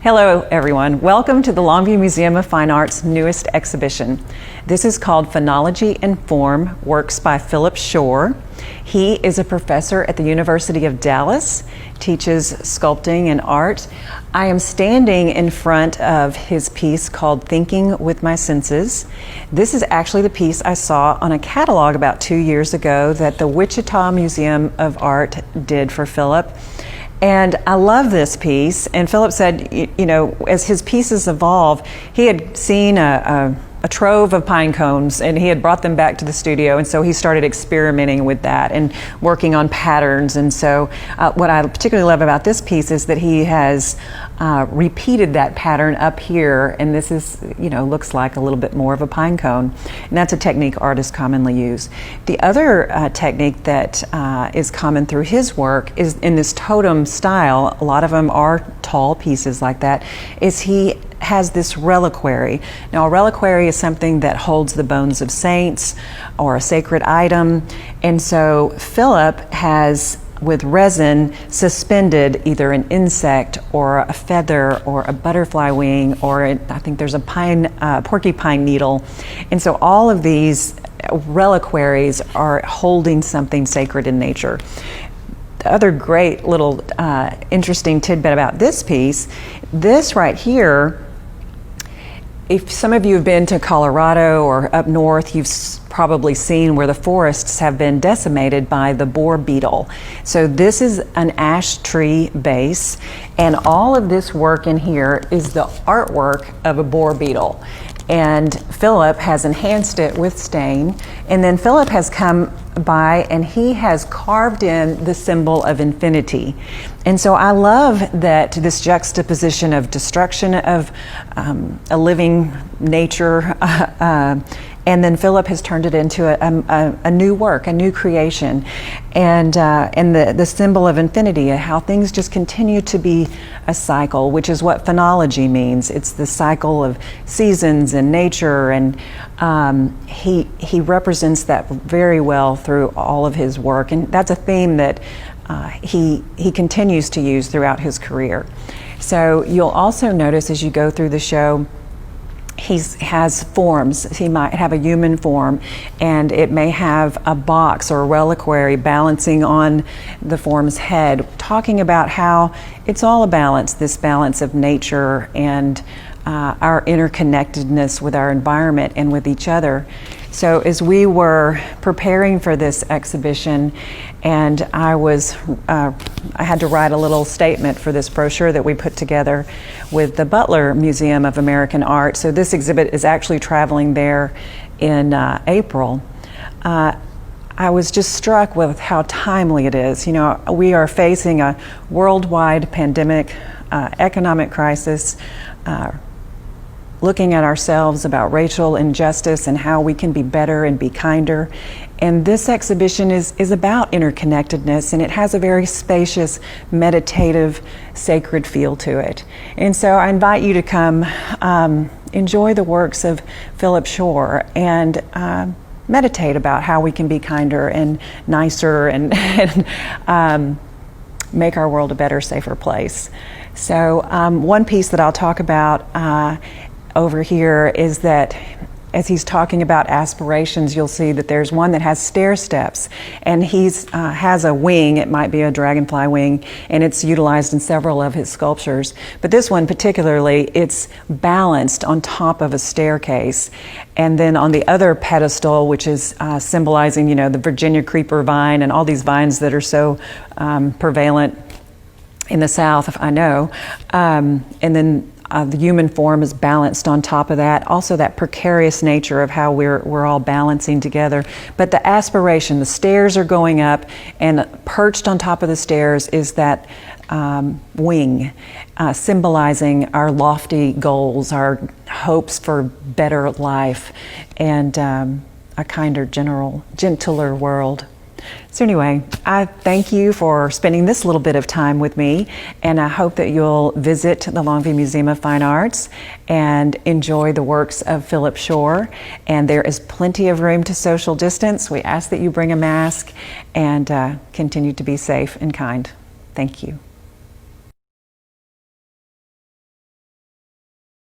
Hello everyone, welcome to the Longview Museum of Fine Art's newest exhibition. This is called Phonology and Form, Works by Phillip. He is a professor at the University of Dallas, teaches sculpting and art. I am standing in front of his piece called Thinking with My Senses. This is actually the piece I saw on a catalog about 2 years ago that the Wichita Museum of Art did for Phillip. And I love this piece, and Phillip said, you know, as his pieces evolve, he had seen a trove of pine cones and he had brought them back to the studio, and so he started experimenting with that and working on patterns. And so what I particularly love about this piece is that he has repeated that pattern up here, and this is, you know, looks like a little bit more of a pine cone, and that's a technique artists commonly use. The other technique that is common through his work is in this totem style. A lot of them are tall pieces like that, is he has this reliquary. Now, a reliquary is something that holds the bones of saints or a sacred item, and so Phillip has, with resin, suspended either an insect or a feather or a butterfly wing, or I think there's a porcupine needle, and so all of these reliquaries are holding something sacred in nature. The other great little interesting tidbit about this piece, this right here, if some of you have been to Colorado or up north, you've probably seen where the forests have been decimated by the boar beetle. So this is an ash tree base, and all of this work in here is the artwork of a boar beetle. And Phillip has enhanced it with stain, and then Phillip has come by and he has carved in the symbol of infinity. And so I love that this juxtaposition of destruction of a living nature, and then Phillip has turned it into a new work, a new creation, and the symbol of infinity, how things just continue to be a cycle, which is what phonology means. It's the cycle of seasons and nature, and he represents that very well through all of his work, and that's a theme that he continues to use throughout his career. So you'll also notice as you go through the show, he has forms. He might have a human form, and it may have a box or a reliquary balancing on the form's head, talking about how it's all a balance, this balance of nature and our interconnectedness with our environment and with each other. So as we were preparing for this exhibition, and I had to write a little statement for this brochure that we put together with the Butler Museum of American Art. So this exhibit is actually traveling there in April. I was just struck with how timely it is. You know, we are facing a worldwide pandemic, economic crisis, looking at ourselves about racial injustice and how we can be better and be kinder. And this exhibition is about interconnectedness, and it has a very spacious, meditative, sacred feel to it. And so I invite you to come enjoy the works of Phillip and meditate about how we can be kinder and nicer and make our world a better, safer place. So one piece that I'll talk about over here is that as he's talking about aspirations, you'll see that there's one that has stair steps, and he's has a wing. It might be a dragonfly wing, and it's utilized in several of his sculptures. But this one particularly, it's balanced on top of a staircase, and then on the other pedestal, which is symbolizing, you know, the Virginia creeper vine and all these vines that are so prevalent in the South, I know, and then the human form is balanced on top of that. Also that precarious nature of how we're all balancing together. But the aspiration, the stairs are going up, and perched on top of the stairs is that wing, symbolizing our lofty goals, our hopes for better life, and a kinder, gentler world. So anyway, I thank you for spending this little bit of time with me, and I hope that you'll visit the Longview Museum of Fine Arts and enjoy the works of Phillip. And there is plenty of room to social distance. We ask that you bring a mask and continue to be safe and kind. Thank you.